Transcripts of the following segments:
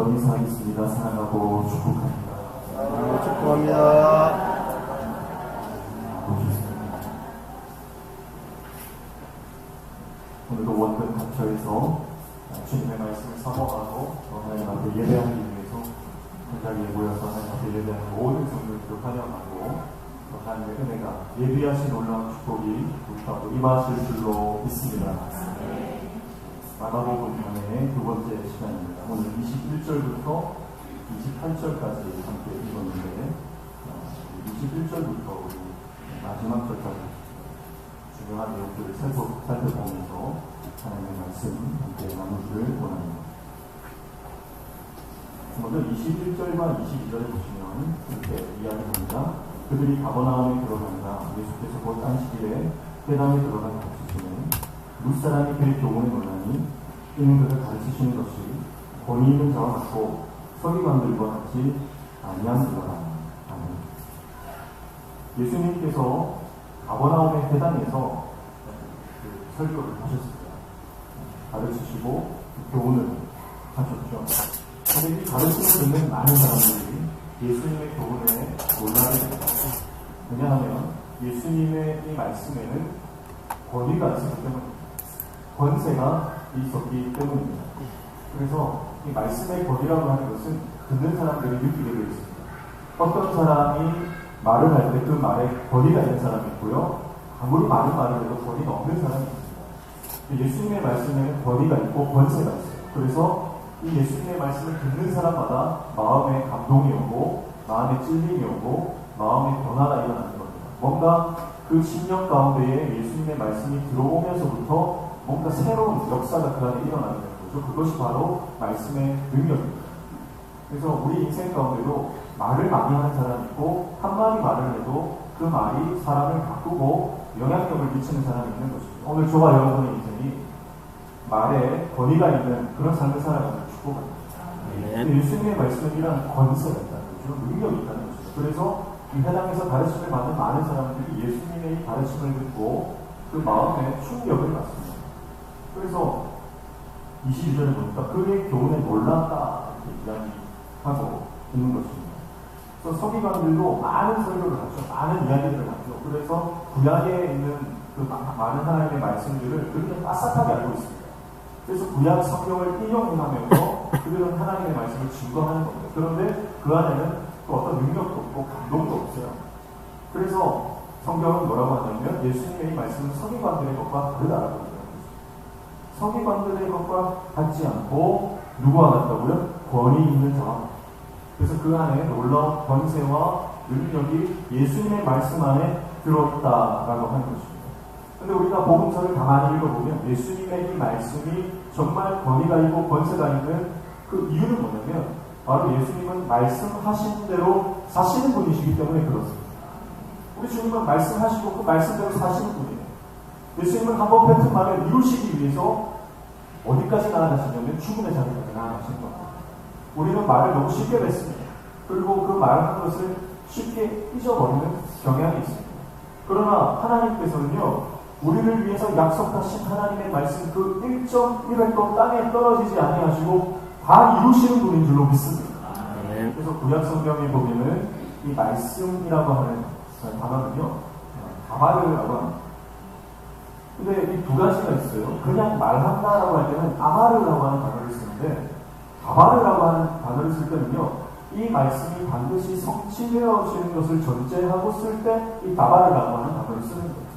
인사하겠습니다. 사랑하고 축복합니다. 축복합니다. 오늘도 원근 갇혀에서 주님의 말씀을 사모하고 하나님 앞에 예배하기 위해서 한 자리에 모여서 하나님 앞에 예배하는 모든 성도들을 환영하고 하나님의 은혜가 예비하신 놀라운 축복이 우리 가운데 임하실 줄로 믿습니다. 마가복음 편의 두 번째 시간입니다. 오늘 21절부터 28절까지 함께 읽었는데 21절부터 우리 마지막 절까지 중요한 내용들을 살펴보면서 하나님의 말씀 함께 나누기를 원합니다. 먼저 21절과 22절을 보시면 이렇게 이야기합니다. 그들이 가버나움에 들어간다. 예수께서 곧 안식일에 회당에 들어간 것이시네. 무사람이 그의 교훈에 논하니 이는 그를 가르치시는 것이 권위 있는 자와 같고 서기관들과 같이 아니함이로라. 예수님께서 가버나움의 회당에서 설교를 하셨습니다. 가르치시고 교훈을 하셨죠. 그런데 이 가르침을 듣는 많은 사람들이 예수님의 교훈에 놀라게 됩니다. 왜냐하면 예수님의 이 말씀에는 권위가 있었기 때문입니다. 권세가 있었기 때문입니다. 그래서 이 말씀의 권위라고 하는 것은 듣는 사람들이 느끼게 되어 있습니다. 어떤 사람이 말을 할 때 그 말에 권위가 있는 사람이 있고요. 아무리 많은 말을 해도 권위가 없는 사람이 있습니다. 예수님의 말씀에는 권위가 있고 권세가 있어요. 그래서 이 예수님의 말씀을 듣는 사람마다 마음에 감동이 오고 마음에 찔림이 오고 마음의 변화가 일어나는 겁니다. 뭔가 그 신령 가운데에 예수님의 말씀이 들어오면서부터 뭔가 새로운 역사가 그 안에 일어나게 되는 거죠. 그것이 바로 말씀의 능력입니다. 그래서 우리 인생 가운데도 말을 많이 하는 사람이 있고 한마디 말을 해도 그 말이 사람을 바꾸고 영향력을 미치는 사람이 있는 것입니다. 오늘 저와 여러분의 인생이 말에 권위가 있는 그런 삶을 살아가는 축복합니다. 예수님의 말씀은 이런 권세가 있다는 거죠. 능력이 있다는 것이죠. 그래서 이 회당에서 가르침을 받는 많은 사람들이 예수님의 이 가르침을 듣고 그 마음에 충격을 받습니다. 그래서 22절에 보니까 그의 교훈에 놀랐다 이렇게 이야기하고 있는 것입니다. 그래서 서기관들도 많은 설교를 하죠. 많은 이야기들을 하죠. 그래서 구약에 있는 그 많은 하나님의 말씀들을 그렇게 빠삭하게 알고 있습니다. 그래서 구약 성경을 인용하면서 그들은 하나님의 말씀을 증거하는 겁니다. 그런데 그 안에는 또 어떤 능력도 없고 감동도 없어요. 그래서 성경은 뭐라고 하냐면 예수님의 이 말씀은 서기관들의 것과 다르다라고 합니다. 서기관들의 것과 같지 않고 누구와 같다고요? 권위 있는 자와. 그래서 그 안에 놀라운 권세와 능력이 예수님의 말씀 안에 들어있다라고 하는 것입니다. 그런데 우리가 복음서를 가만히 읽어보면 예수님의 이 말씀이 정말 권위가 있고 권세가 있는 그 이유는 뭐냐면 바로 예수님은 말씀하신 대로 사시는 분이시기 때문에 그렇습니다. 우리 주님은 말씀하시고 그 말씀대로 사시는 분이에요. 예수님은 한번 뱉은 말을 이루시기 위해서 어디까지 나아가시냐면 죽음의 자리까지 나아가시는 겁니다. 우리는 말을 너무 쉽게 뱉습니다. 그리고 그 말하는 것을 쉽게 잊어버리는 경향이 있습니다. 그러나 하나님께서는요, 우리를 위해서 약속하신 하나님의 말씀 그 1.1획도 땅에 떨어지지 아니하시고 다 이루시는 분인 줄로 믿습니다. 그래서 구약 성경에 보면은 이 말씀이라고 하는 단어는요, 다바르라고 합니다. 근데 이 두 가지가 있어요. 그냥 말한다라고 할 때는 아마르라고 하는 단어를 쓰는데 다바르라고 하는 단어를 쓸 때는요, 이 말씀이 반드시 성취되어지는 것을 전제하고 쓸 때 이 다바르라고 하는 단어를 쓰는 거예요.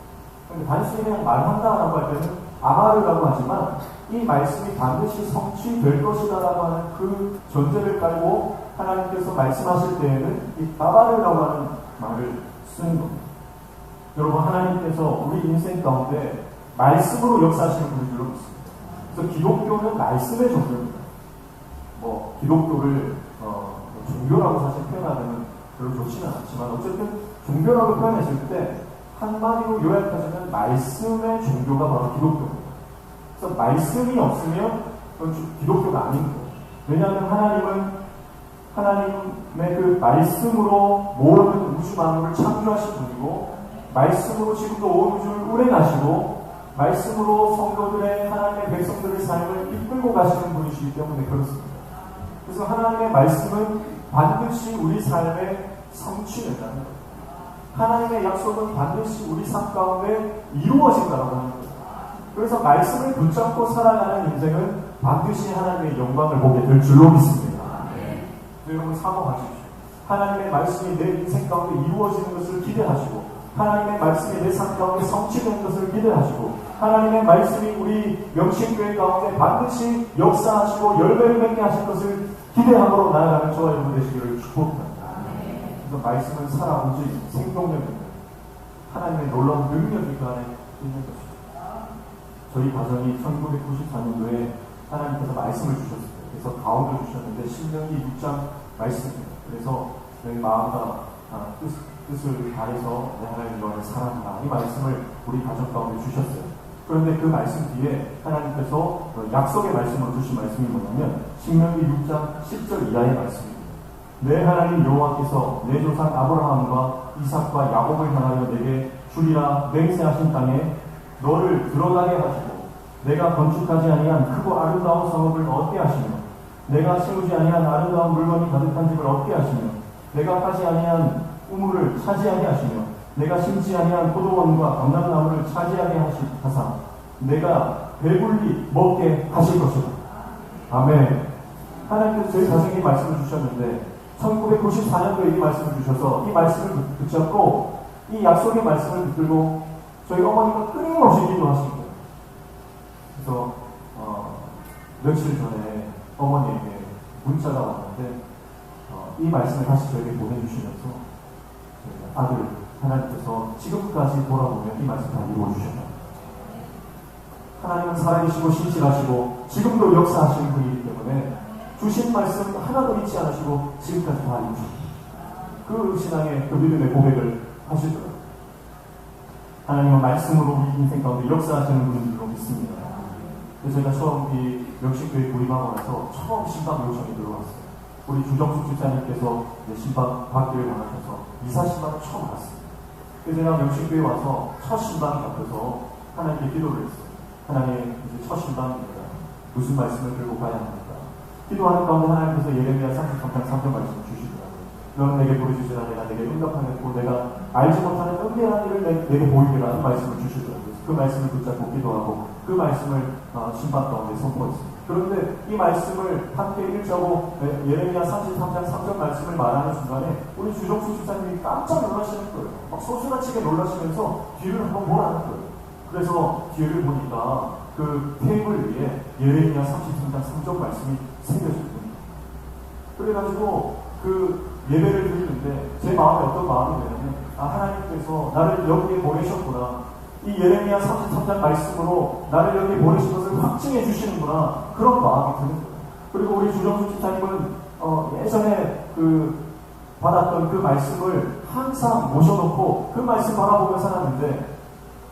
근데 단순히 그냥 말한다라고 할 때는 아마르라고 하지만 이 말씀이 반드시 성취될 것이다라고 하는 그 전제를 깔고 하나님께서 말씀하실 때에는 이 다바르라고 하는 말을 쓰는 겁니다. 여러분, 하나님께서 우리 인생 가운데 말씀으로 역사하시는 분인 줄로 믿습니다. 그래서 기독교는 말씀의 종교입니다. 기독교를 종교라고 사실 표현하면 별로 좋지는 않지만 어쨌든 종교라고 표현했을 때 한마디로 요약하자면 말씀의 종교가 바로 기독교입니다. 그래서 말씀이 없으면 그건 기독교가 아닌 거예요. 왜냐하면 하나님의 그 말씀으로 모든 우주 만물을 창조하신 분이고 말씀으로 지금도 온 우주를 운행하시고 말씀으로 성도들의 하나님의 백성들의 삶을 이끌고 가시는 분이시기 때문에 그렇습니다. 그래서 하나님의 말씀은 반드시 우리 삶에 성취된다는 거예요. 하나님의 약속은 반드시 우리 삶 가운데 이루어진다고 하는 거예요. 그래서 말씀을 붙잡고 살아가는 인생은 반드시 하나님의 영광을 보게 될 줄로 믿습니다. 여러분 사모하십시오. 하나님의 말씀이 내 인생 가운데 이루어지는 것을 기대하시고, 하나님의 말씀이 내 삶 가운데 성취되는 것을 기대하시고, 하나님의 말씀이 우리 명신교회 가운데 반드시 역사하시고 열매를 맺게 하실 것을 기대함으로 나아가는 저와 여러분 되시기를 축복합니다. 그래서 말씀은 살아 움직이는 생동력입니다. 하나님의 놀라운 능력이 그 안에 있는 것입니다. 저희 가정이 1994년도에 하나님께서 말씀을 주셨어요. 그래서 가운을 주셨는데 신명기 6장 말씀입니다. 그래서 내 마음과 뜻을 다해서 내 하나님 너를 사랑한다. 이 말씀을 우리 가정 가운데 주셨어요. 그런데 그 말씀 뒤에 하나님께서 약속의 말씀으로 주신 말씀이 뭐냐면 신명기 6장 10절 이하의 말씀입니다. 내 하나님 여호와께서 내 조상 아브라함과 이삭과 야곱을 향하여 내게 주리라 맹세하신 땅에 너를 들어가게 하시고 내가 건축하지 아니한 크고 아름다운 성읍을 얻게 하시며 내가 세우지 아니한 아름다운 물건이 가득한 집을 얻게 하시며 내가 파지 아니한 우물을 차지하게 하시며 내가 심지 아니한 포도원과 감람나무를 차지하게 하사 내가 배불리 먹게 하실 것이다. 아멘. 하나님께서 저희 가정에 말씀을 주셨는데 1994년도에 이 말씀을 주셔서 이 말씀을 붙잡고 이 약속의 말씀을 붙들고 저희 어머니가 끊임없이 기도하신 거예요. 그래서 며칠 전에 어머니에게 문자가 왔는데 이 말씀을 다시 저에게 보내주시면서 아들 하나님께서 지금까지 돌아보면 이 말씀 다 이루어주셨다. 하나님은 살아계시고 신실하시고 지금도 역사하시는 분이기 때문에 주신 말씀 하나도 잊지 않으시고 지금까지 다 이루셨다. 그 신앙의 그 믿음의 고백을 하시더라고요. 하나님은 말씀으로 우리 인생 가운데 역사하시는 분인 줄로 믿습니다. 그래서 제가 처음 이 명식교회 구임하고 나서 처음 신방 요청이 들어왔어요. 우리 주정숙 집사님께서 신방 받기를 원하셔서 이사 신방을 처음 갔어요. 그래서 제가 명식교회 와서 첫 신방이 앞에서 하나님께 기도를 했어요. 하나님 이제 첫 신방입니다. 무슨 말씀을 들고 가야 합니까? 기도하는 가운데 하나님께서 예레미야 33장 3절 말씀을 주시더라고요. 너는 내게 부르짖으라 내가 내게 응답하겠고 내가 알지 못하는 은밀한 일을 내게 보이리라 이 말씀을 주시더라고요. 그 말씀을 붙잡고 기도하고 그 말씀을 신방 가운데 선포했습니다. 그런데 이 말씀을 함께 읽자고 예레미야 33장 3절 말씀을 말하는 순간에 우리 주정수 집사님이 깜짝 놀라시는 거예요. 막 소스라치게 놀라시면서 뒤를 한번 보라는 거예요. 그래서 뒤를 보니까 그 테이블 위에 예레미야 33장 3절 말씀이 새겨졌습니다. 그래가지고 그 예배를 드리는데 제 마음에 어떤 마음이 되냐면 하나님께서 나를 여기에 보내셨구나. 이 예레미야 33장 말씀으로 나를 여기 보내신 것을 확증해 주시는구나. 그런 마음이 드는 거예요. 그리고 우리 주정수 집사님은 예전에 받았던 그 말씀을 항상 모셔놓고 그 말씀 바라보며 살았는데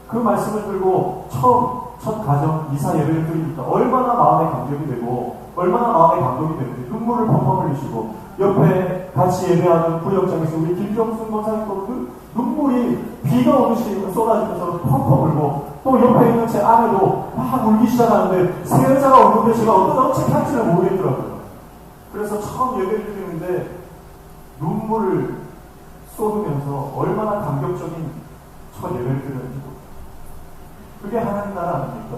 그 말씀을 들고 첫 가정 이사 예배를 드리니까 얼마나 마음에 감격이 되고 얼마나 마음에 감동이 되는데 눈물을 펑펑 흘리시고 옆에 같이 예배하는 구역장에서 우리 김정순 권사님도 그 눈물이 비가 오듯이 쏟아지면서 펑펑 울고 또 옆에 있는 제 아내도 막 울기 시작하는데 세 여자가 없는데 제가 어떻게 할지를 모르겠더라고요. 그래서 처음 예배를 드리는데 눈물을 쏟으면서 얼마나 감격적인 첫 예배를 드렸는지 그게 하나님 나라 아닙니까?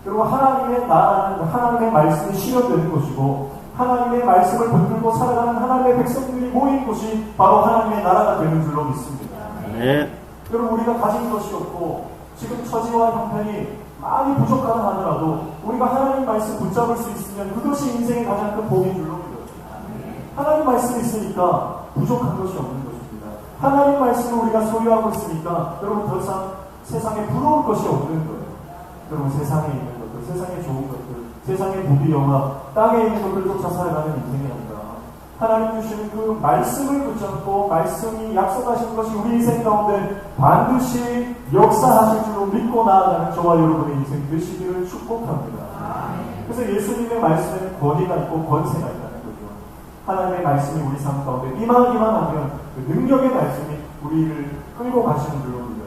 그리고 하나님의 나라는 하나님의 말씀이 실현되는 것이고 하나님의 말씀을 붙들고 살아가는 하나님의 백성들이 모인 곳이 바로 하나님의 나라가 되는 줄로 믿습니다. 네. 여러분 우리가 가진 것이 없고 지금 처지와 형편이 많이 부족하다 하더라도 우리가 하나님 말씀 붙잡을 수 있으면 그것이 인생의 가장 큰 복인 줄로 믿어요. 하나님 말씀이 있으니까 부족한 것이 없는 것입니다. 하나님 말씀을 우리가 소유하고 있으니까 여러분 더 이상 세상에 부러울 것이 없는 거예요. 여러분 세상에 있는 것들, 세상에 좋은 것들, 세상의 부귀 영화, 땅에 있는 것들을 쫓아 살아가는 인생이 아니라 하나님 주시는 그 말씀을 붙잡고 말씀이 약속하신 것이 우리 인생 가운데 반드시 역사하실 줄로 믿고 나아가는 저와 여러분의 인생 되시기를 축복합니다. 그래서 예수님의 말씀에는 권위가 있고 권세가 있다는 거죠. 하나님의 말씀이 우리 삶 가운데 이만하기만 하면 그 능력의 말씀이 우리를 끌고 가시는 줄로 믿어요.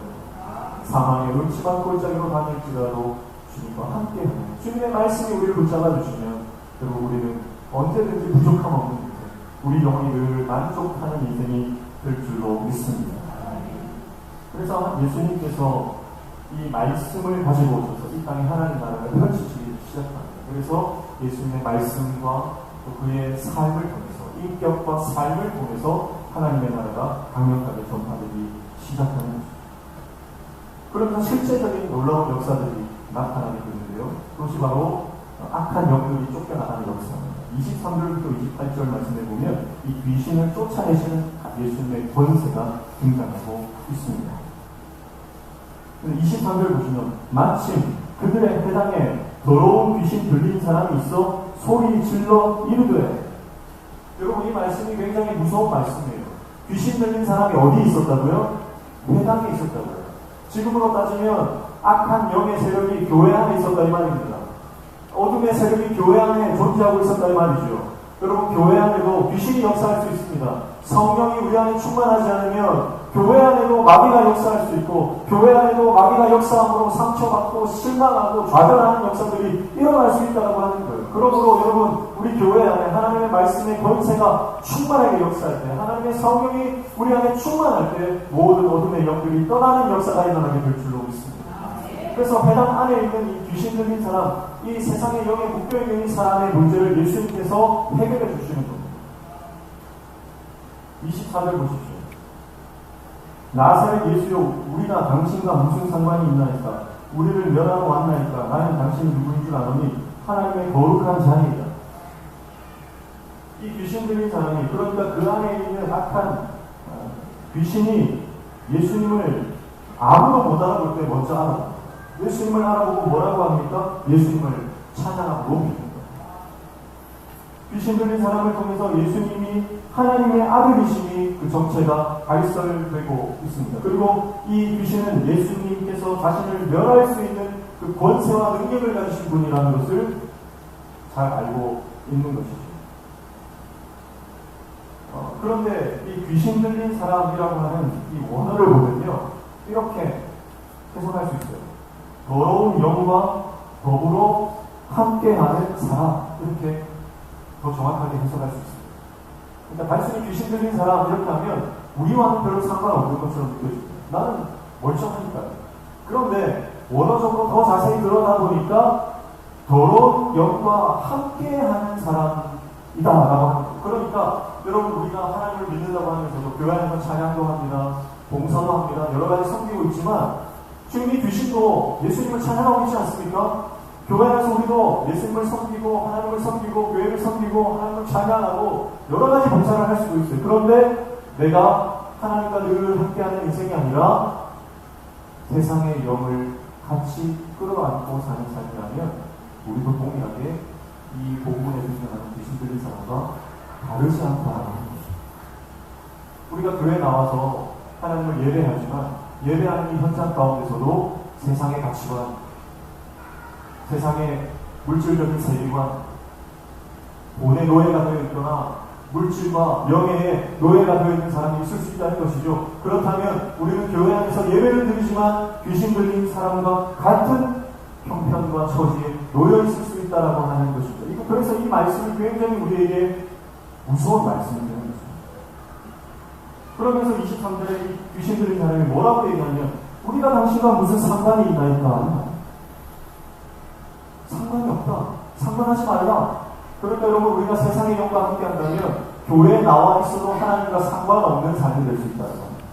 사망의 음침한 골짜기로 다닐지라도 주님과 함께하는 주님의 말씀이 우리를 붙잡아 주시면 그리고 우리는 언제든지 부족함 없는 인생, 우리 영혼이 늘 만족하는 인생이 될 줄로 믿습니다. 그래서 예수님께서 이 말씀을 가지고 오셔서 이 땅에 하나님 나라를 펼치시기 시작합니다. 그래서 예수님의 말씀과 또 그의 삶을 통해서, 인격과 삶을 통해서 하나님의 나라가 강력하게 전파되기 시작하는 것입니다. 그러면서 실제적인 놀라운 역사들이 나타나게 되는데요. 그것이 바로 악한 영들이 쫓겨나가는 역사입니다. 23절부터 28절 말씀에 보면 이 귀신을 쫓아내시는 예수님의 권세가 등장하고 있습니다. 23절 보시면 마침 그들의 회당에 더러운 귀신 들린 사람이 있어 소리 질러 이르되, 여러분 이 말씀이 굉장히 무서운 말씀이에요. 귀신 들린 사람이 어디 있었다고요? 회당에 있었다고요. 지금으로 따지면 악한 영의 세력이 교회 안에 있었다 이 말입니다. 어둠의 세력이 교회 안에 존재하고 있었다 이 말이죠. 여러분 교회 안에도 귀신이 역사할 수 있습니다. 성령이 우리 안에 충만하지 않으면 교회 안에도 마귀가 역사할 수 있고, 교회 안에도 마귀가 역사함으로 상처받고 실망하고 좌절하는 역사들이 일어날 수 있다고 하는 거예요. 그러므로 여러분 우리 교회 안에 하나님의 말씀의 권세가 충만하게 역사할 때, 하나님의 성령이 우리 안에 충만할 때 모든 어둠의 영들이 떠나는 역사가 일어나게 될 줄로 믿습니다. 그래서 회당 안에 있는 이 귀신 들린 사람, 이 세상의 영에 묶여있는 이 사람의 문제를 예수님께서 해결해 주시는 겁니다. 24절 보십시오. 나사렛 예수여, 우리가 당신과 무슨 상관이 있나이까? 우리를 멸하러 왔나이까? 나는 당신이 누구인 줄 아노니 하나님의 거룩한 자니이다. 이 귀신 들린 사람이, 그러니까 그 안에 있는 악한 귀신이 예수님을 아무도 못 알아볼 때 먼저 알아봅니다. 예수님을 알아보고 뭐라고 합니까? 예수님을 찬양하고 높입니다. 귀신 들린 사람을 통해서 예수님이 하나님의 아들이심이 그 정체가 발설되고 있습니다. 그리고 이 귀신은 예수님께서 자신을 멸할 수 있는 그 권세와 능력을 가지신 분이라는 것을 잘 알고 있는 것이죠. 그런데 이 귀신 들린 사람이라고 하는 이 원어를 보면요, 이렇게 해석할 수 있어요. 더러운 영과 더불어 함께하는 사람, 이렇게 더 정확하게 해석할 수 있습니다. 그러니까 단순히 귀신 들린 사람 이렇게 하면 우리와는 별로 상관없는 것처럼 느껴집니다. 나는 멀쩡하니까요. 그런데 원어적으로 더 자세히 들여다보니까 더러운 영과 함께하는 사람이다라고 합니다. 그러니까 여러분 우리가 하나님을 믿는다고 하면서도 교회 안에서 찬양도 합니다. 봉사도 합니다. 여러 가지 섬기고 있지만 지금 이 귀신도 예수님을 찬양하고 있지 않습니까? 교회 안에서 우리도 예수님을 섬기고 하나님을 섬기고 교회를 섬기고 하나님을 찬양하고 여러 가지 봉사를 할 수도 있어요. 그런데 내가 하나님과 늘 함께하는 인생이 아니라 세상의 영을 같이 끌어안고 사는 삶이라면 우리도 동일하게 이 복음에 등장하는 귀신 들린 사람과 다르지 않다라는 것입니다. 우리가 교회에 나와서 하나님을 예배하지만 예배하는 이 현장 가운데서도 세상의 가치관, 세상의 물질적인 세계관, 돈의 노예가 되어 있거나 물질과 명예의 노예가 되어 있는 사람이 있을 수 있다는 것이죠. 그렇다면 우리는 교회 안에서 예배를 드리지만 귀신 들린 사람과 같은 형편과 처지에 놓여 있을 수 있다라고 하는 것입니다. 그래서 이 말씀이 굉장히 우리에게 무서운 말씀입니다. 그러면서 23절에 귀신 들린 사람이 뭐라고 얘기하냐면 우리가 당신과 무슨 상관이 있나이까? 상관이 없다. 상관하지 말라. 그러니까 여러분 우리가 세상의 영과 함께 한다면 교회에 나와 있어도 하나님과 상관없는 삶이 될 수 있다는 겁니다.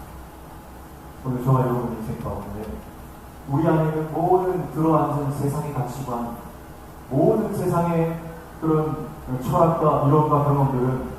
오늘 저와 여러분의 인생 가운데 우리 안에 있는 모든 들어앉은 세상의 가치관, 모든 세상의 그런 철학과 이론과 경험들은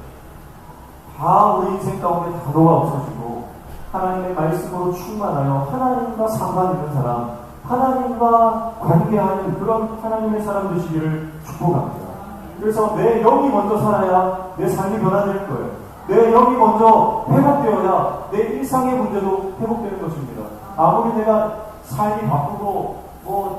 다 우리 인생 가운데 다 녹아 없어지고 하나님의 말씀으로 충만하여 하나님과 상관 있는 사람, 하나님과 관계하는 그런 하나님의 사람 되시기를 축복합니다. 그래서 내 영이 먼저 살아야 내 삶이 변화될 거예요. 내 영이 먼저 회복되어야 내 일상의 문제도 회복되는 것입니다. 아무리 내가 삶이 바쁘고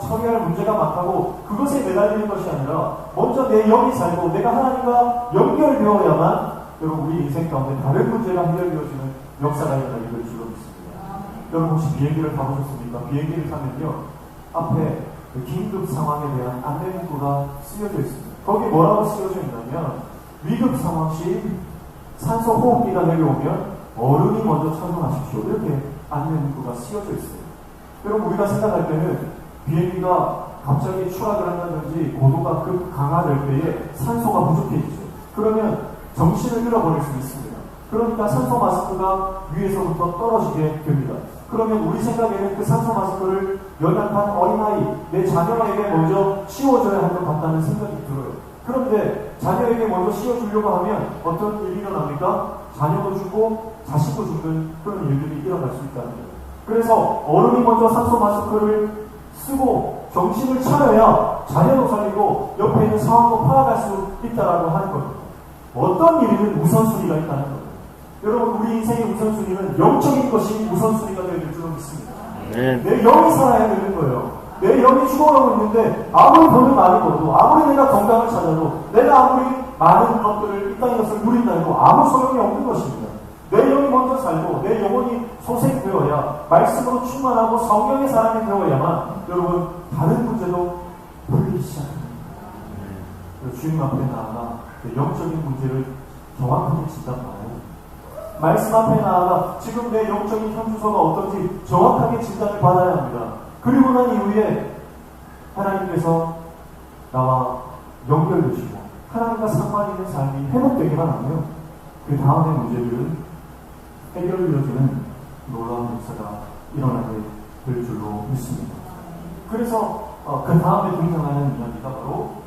처리할 문제가 많다고 그것에 매달리는 것이 아니라 먼저 내 영이 살고 내가 하나님과 연결되어야만 여러분 우리 인생 가운데 다른 문제가 해결되어지는 역사가 일어나게 될 줄로 믿습니다. 여러분 혹시 비행기를 타보셨습니까? 비행기를 타면요 앞에 긴급 상황에 대한 안내 문구가 쓰여져 있습니다. 거기 뭐라고 쓰여져 있냐면 위급 상황 시 산소 호흡기가 내려오면 어른이 먼저 착용하십시오. 이렇게 안내문구가 쓰여져 있어요. 여러분, 우리가 생각할 때는 비행기가 갑자기 추락을 한다든지 고도가 급 강화될 때에 산소가 부족해지죠. 그러면 정신을 잃어버릴 수 있습니다. 그러니까 산소 마스크가 위에서부터 떨어지게 됩니다. 그러면 우리 생각에는 그 산소 마스크를 연약한 어린아이, 내 자녀에게 먼저 씌워줘야 할 것 같다는 생각이 들어요. 그런데 자녀에게 먼저 씌워주려고 하면 어떤 일이 일어납니까? 자녀도 죽고 자식도 죽는 그런 일들이 일어날 수 있다는 거예요. 그래서 어른이 먼저 산소 마스크를 쓰고 정신을 차려야 자녀도 살리고 옆에 있는 상황도 파악할 수 있다라고 하는 겁니다. 어떤 일이든 우선순위가 있다는 거예요. 여러분, 우리 인생의 우선순위는 영적인 것이 우선순위가 되어야 될 줄로 믿습니다. 내 영이 살아야 되는 거예요. 내 영이 죽어가고 있는데 아무리 돈을 많이 벌어도, 아무리 내가 건강을 찾아도, 내가 아무리 많은 것들을 이 땅의 것을 누린다 해도 아무 소용이 없는 것입니다. 내 영이 먼저 살고 내 영혼이 소생되어야, 말씀으로 충만하고 성령의 사람이 되어야만 여러분 다른 문제도 풀리기 시작합니다. 주님 앞에 나아가 영적인 문제를 정확하게 진단받아요. 말씀 앞에 나아가 지금 내 영적인 현주소가 어떤지 정확하게 진단을 받아야 합니다. 그리고 난 이후에 하나님께서 나와 연결되시고 하나님과 상관 있는 삶이 회복되기만 하면 그 다음의 문제들은 해결되어지는 놀라운 역사가 일어나게 될 줄로 믿습니다. 그래서 그 다음에 등장하는 이야기가 바로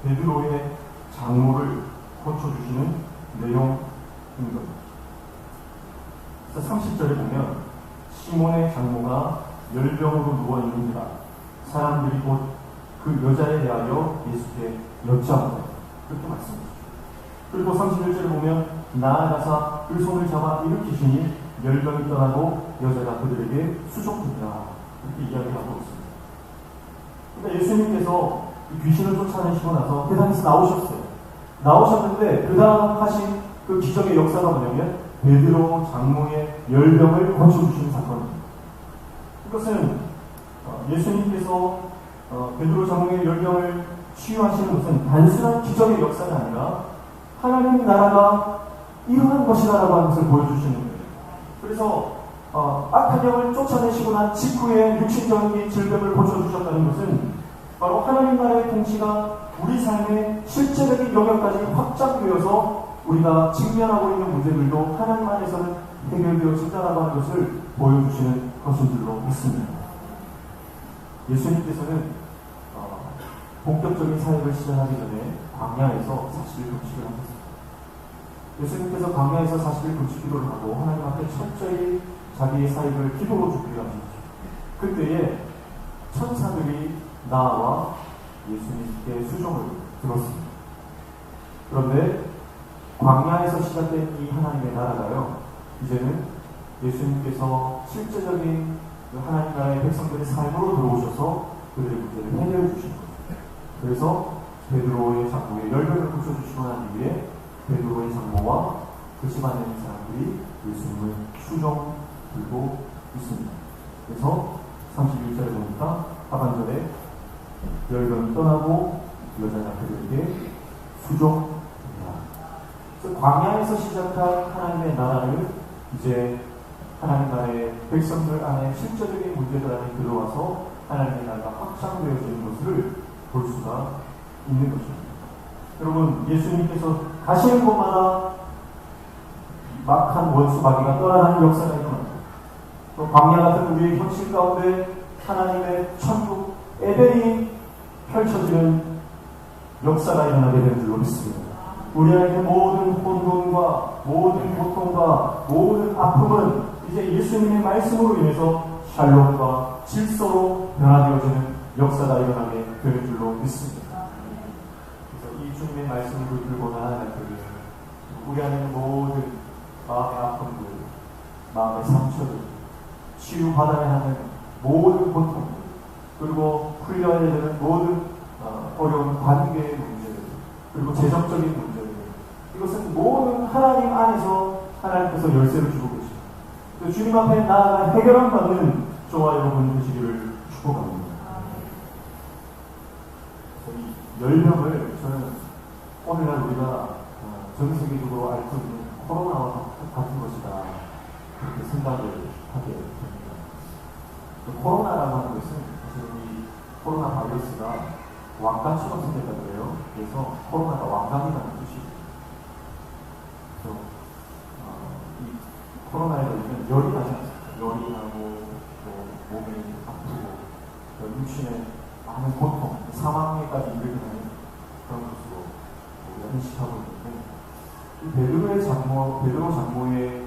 베드로의 장로를 고쳐주시는 내용인 겁니다. 30절에 보면 시몬의 장모가 열병으로 누워있는지라 사람들이 곧 그 여자에 대하여 예수께 여짜옵니다. 그렇게 말씀하시죠. 그리고 31절에 보면 나아가사 그 손을 잡아 일으키시니 열병이 떠나고 여자가 그들에게 수종되니라. 이렇게 이야기하고 있습니다. 그러니까 예수님께서 귀신을 쫓아내시고 나서 세상에서 나오셨어요. 나오셨는데 그 다음 하신 그 기적의 역사가 뭐냐면 베드로 장로의 열병을 고쳐주신 사건입니다. 이것은 예수님께서 베드로 장로의 열병을 치유하시는 것은 단순한 기적의 역사가 아니라 하나님 나라가 일어난 것이다라고 하는 것을 보여주시는 거예요. 그래서 악한 영을 쫓아내시고 난 직후에 육신적인 질병을 고쳐주셨다는 것은 바로 하나님 나라의 통치가 우리 삶의 실제적인 영역까지 확장되어서 우리가 직면하고 있는 문제들도 하나님 안에서는 해결되어진다라고 하는 것을 보여주시는 것인 줄로 믿습니다. 예수님께서는 본격적인 사역을 시작하기 전에 광야에서 40일 금식을 하셨습니다. 예수님께서 광야에서 40일 금식 기도를 하고 하나님 앞에 철저히 자기의 사역을 기도로 준비하셨죠. 그때에 천사들이 나와 예수님께 수종을 들었습니다. 그런데 광야에서 시작된 이 하나님의 나라가요, 이제는 예수님께서 실제적인 하나님 나라의 백성들의 삶으로 들어오셔서 그들의 문제를 해결해 주신 거죠. 그래서 베드로의 장모의 열병을 고쳐주시고 난 이후에 베드로의 장모와 그 집안에 있는 사람들이 예수님을 수종 들고 있습니다. 그래서 31절에 보니까 하반절에 열병이 떠나고 여자가 그들에게 수종합니다. 그래서 광야에서 시작한 하나님의 나라를 이제 하나님 나라의 백성들 안에 실제적인 문제들 안에 들어와서 하나님의 나라가 확장되어지는 것을 볼 수가 있는 것입니다. 여러분, 예수님께서 가시는 곳마다 막한 원수 마귀가 떠나가는 역사가 일어납니다. 또 광야 같은 우리의 현실 가운데 하나님의 천국 에덴이 펼쳐지는 역사가 일어나게 될 줄로 믿습니다. 우리 안에 모든 혼돈과 모든 고통과 모든 아픔은 이제 예수님의 말씀으로 인해서 샬롬과 질서로 변화되어지는 역사가 일어나게 될 줄로 믿습니다. 그래서 이 주님의 말씀을 붙들고 나아갈 때에 우리 안에 있는 모든 마음의 아픔들, 마음의 상처들, 치유받아야 하는 모든 고통들, 그리고 풀려야 되는 모든 어려운 관계의 문제들, 그리고 재정적인 문제들, 이것은 모든 하나님 안에서 하나님께서 열쇠를 주고 계십니다. 주님 앞에 나아가 해결함 받는 저와 여러분 되시기를 축복합니다. 이 열병을 저는 오늘날 우리가 전 세계적으로 앓고 있는 코로나와 같은 것이다. 그렇게 생각을 하게 됩니다. 코로나라고 하는 것은 사실 이 코로나 바이러스가 왕관처럼 생겼다 그래요. 그래서 코로나가 왕관이라는 뜻이에요. 그래서 이 코로나에 걸리면 열이 나지 않습니까? 열이 나고 또 몸이 아프고 육신에 많은 고통, 사망에까지 이르게 하는 그런 것으로 우리가 인식하고 있는데, 이 베드로 장모의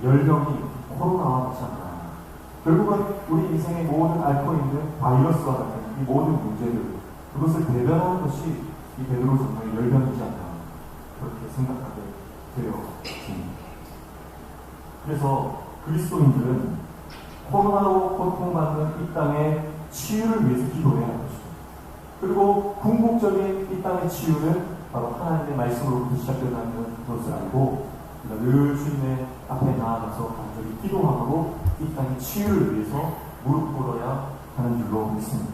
열병이 코로나와 같지 않나. 결국은 우리 인생의 모든 앓고 있는 바이러스와 같은 이 모든 문제들, 그것을 대변하는 것이 이 베드로 장모의 열병이지 않나, 그렇게 생각하게 되었습니다. 그래서 그리스도인들은 코로나로 고통받는 이 땅의 치유를 위해서 기도해야 할 것입니다. 그리고 궁극적인 이 땅의 치유는 바로 하나님의 말씀으로부터 시작된다는 것을 알고 늘 주님의 앞에 나아가서 간절히 기도함으로 이 땅의 치유를 위해서 무릎 꿇어야 하는 줄로 믿습니다.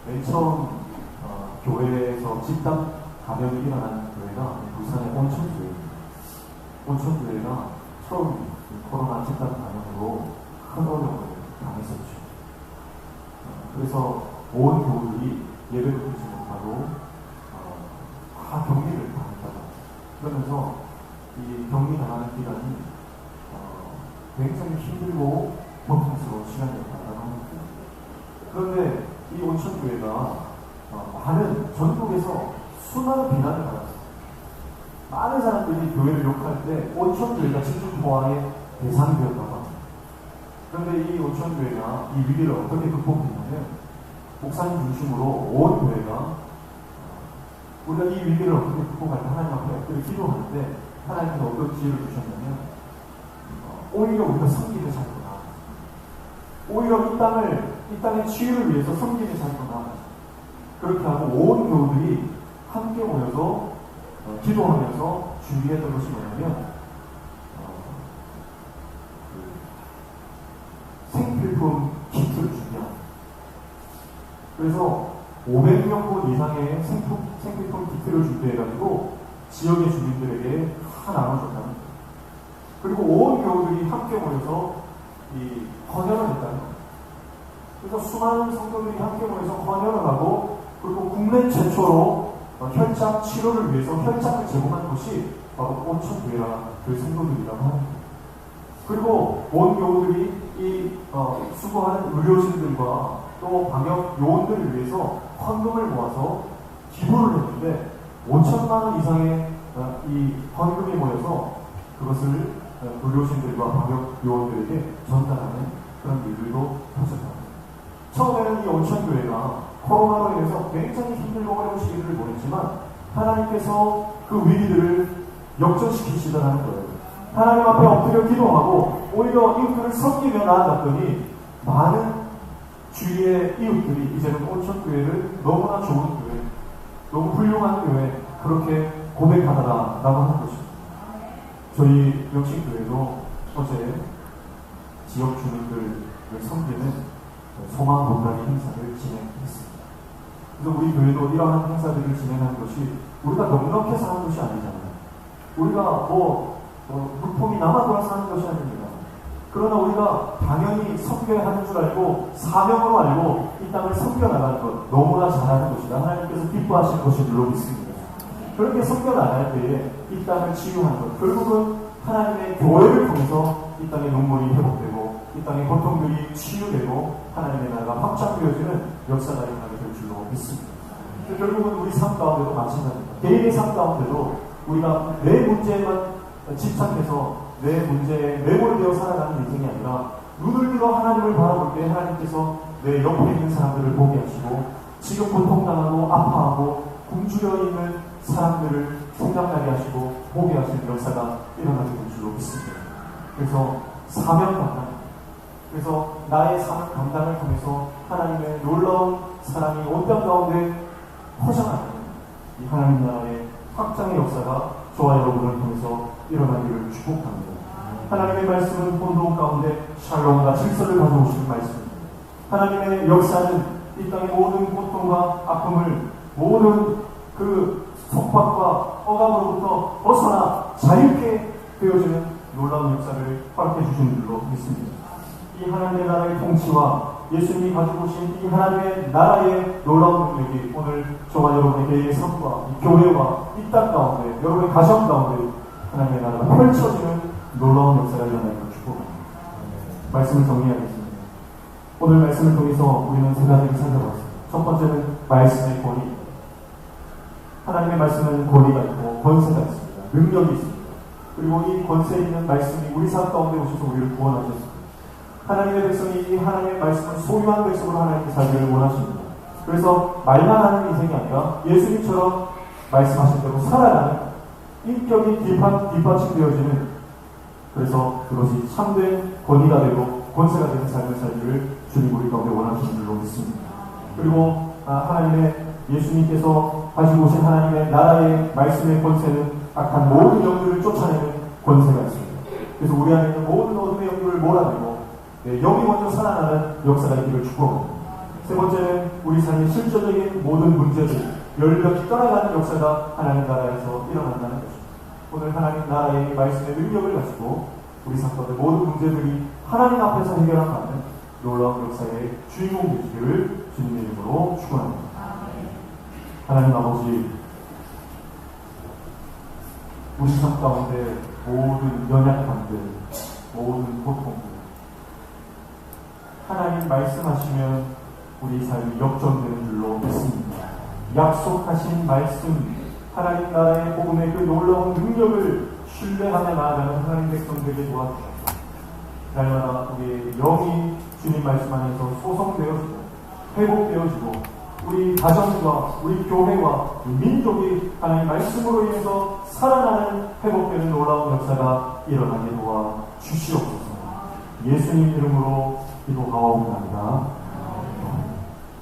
맨 처음 교회에서 집단 감염이 일어난 교회가 부산의 온천교회입니다. 온천교회가 처음 코로나 집단 감염으로 큰 어려움을 당했었죠. 그래서 온 교우들이 예배를 드리지 못하고 다 격리를 당했다고. 그러면서 이 격리당하는 기간이 굉장히 힘들고 고통스러운 시간이었다고 합니다. 그런데 이 온천교회가 많은 전국에서 수많은 비난을 받았어요. 많은 사람들이 교회를 욕할 때 온천교회가 진중 포화의 대상이 되었다고 합니다. 그런데 이 온천교회가 이 위기를 어떻게 극복했냐면, 목사님 중심으로 온 교회가 우리가 이 위기를 어떻게 극복할 때 하나님 앞에 엎드려 기도하는데 하나님께서 어떤 지혜를 주셨냐면, 오히려 우리가 섬기를 살거나, 오히려 이 땅의 치유를 위해서 섬기를 살거나, 그렇게 하고 온 교우들이 함께 모여서 기도하면서 준비했던 것이 뭐냐면, 생필품 키트를 준비합니다. 그래서 500명분 이상의 생필품 키트를 준비해가지고 지역의 주민들에게 다 나눠줬다는 거예요. 그리고 온 교우들이 함께 모여서 이 헌혈을 했다는 거예요. 그래서 수많은 성도들이 함께 모여서 헌혈을 하고, 그리고 국내 최초로 혈장 치료를 위해서 혈장을 제공한 것이 바로 온천교회라 그 성도들이라고 합니다. 그리고 온 교우들이 이 수고하는 의료진들과 또 방역 요원들을 위해서 헌금을 모아서 기부를 했는데 5천만 원 이상의 이 헌금이 모여서 그것을 의료진들과 방역 요원들에게 전달하는 그런 일들도 터졌습니다. 처음에는 이 온천교회가 코로나로 인해서 굉장히 힘들고 어려운 시기를 보냈지만 하나님께서 그 위기들을 역전시키시더라는 거예요. 하나님 앞에 엎드려 기도하고 오히려 이웃들을 섬기며 나아갔더니 많은 주위의 이웃들이 이제는 온천교회를 너무나 좋은 교회, 너무 훌륭한 교회, 그렇게 고백하더라라고 하는 것입니다. 저희 영신교회도 어제 지역 주민들을 섬기는 소망 봉사기 행사를 진행했습니다. 그래서 우리 교회도 이러한 행사들을 진행하는 것이 우리가 넉넉해서 하는 것이 아니잖아요. 우리가 물품이 남아 돌아서 하는 것이 아닙니다. 그러나 우리가 당연히 섬겨야 하는 줄 알고 사명으로 알고 이 땅을 섬겨나가는 것 너무나 잘하는 것이다. 하나님께서 기뻐하실 것이 물론 있습니다. 그렇게 섬겨나갈 때에 이 땅을 치유하는 것, 결국은 하나님의 교회를 통해서 이 땅의 눈물이 회복되고 이 땅의 고통들이 치유되고 하나님의 나라가 확장되어지는 역사가 일어나게 될 줄로 믿습니다. 결국은 우리 삶 가운데도 마찬가지입니다. 개인의 삶 가운데도 우리가 내 문제에만 집착해서 내 문제에 매몰되어 살아가는 인생이 아니라 눈을 들어 하나님을 바라볼 때 하나님께서 내 옆에 있는 사람들을 보게 하시고 지금 고통당하고 아파하고 굶주려 있는 사람들을 생각나게 하시고 보게 하시는 역사가 일어나게 될 줄로 믿습니다. 그래서 사명 감당, 그래서 나의 사명 감당을 통해서 하나님의 놀라운 사랑이 온 땅 가운데 퍼져나가는 이 하나님 나라의 확장의 역사가 저와 여러분을 통해서 일어나기를 축복합니다. 하나님의 말씀은 본동 가운데 샬롬과 질서를 가져오시는 말씀입니다. 하나님의 역사는 이 땅의 모든 고통과 아픔을 모든 그 속박과 억압으로부터 벗어나 자유케 되어지는 놀라운 역사를 허락해 주신 줄로 믿습니다. 이 하나님의 나라의 통치와 예수님이 가지고 오신 이 하나님의 나라의 놀라운 능력이 오늘 저와 여러분의 개인의 삶과 이 교회와 이 땅 가운데 여러분의 가정 가운데 하나님의 나라가 펼쳐지는 놀라운 역사가 일어나는 것 축복합니다. 말씀을 정리하겠습니다. 오늘 말씀을 통해서 우리는 세 가지를 살펴봤습니다. 첫 번째는 말씀의 권위. 하나님의 말씀은 권위가 있고 권세가 있습니다. 능력이 있습니다. 그리고 이 권세 있는 말씀이 우리 삶 가운데 오셔서 우리를 구원하셨습니다. 하나님의 백성이 이 하나님의 말씀을 소유한 백성으로 하나님께 살기를 원하십니다. 그래서 말만 하는 인생이 아니라 예수님처럼 말씀하신 대로 살아가는 인격이 뒷받침되어지는, 그래서 그것이 참된 권위가 되고 권세가 되는 삶을 살기를 주님 우리 가운데 원하시는 줄로 믿습니다. 그리고 하나님의 예수님께서 가지고 오신 하나님의 나라의 말씀의 권세는 악한 모든 영들을 쫓아내는 권세가 있습니다. 그래서 우리 안에 있는 모든 어둠의 영들을 몰아내고 영이 먼저 살아나는 역사가 있기를 축복합니다. 세 번째는 우리 삶의 실질적인 모든 문제들 열벽이 떠나가는 역사가 하나님 나라에서 일어난다는 것입니다. 오늘 하나님 나라의 말씀의 능력을 가지고 우리 삶 가운데 모든 문제들이 하나님 앞에서 해결하는 놀라운 역사의 주인공 되시기를 주님의 이름으로 축원합니다. 하나님 아버지, 우리 삶 가운데 모든 연약함들, 모든 고통들, 하나님 말씀하시면 우리 삶이 역전되는 줄로 믿습니다. 약속하신 말씀, 하나님 나라의 복음의 그 놀라운 능력을 신뢰하며 나아가는 하나님 백성들에게 도와주셔서 날마다 우리의 영이 주님 말씀 안에서 소성되어지고 회복되어지고 우리 가정과 우리 교회와 민족이 하나님 말씀으로 인해서 살아나는 회복되는 놀라운 역사가 일어나게 도와 주시옵소서. 예수님 이름으로 기도하옵나이다.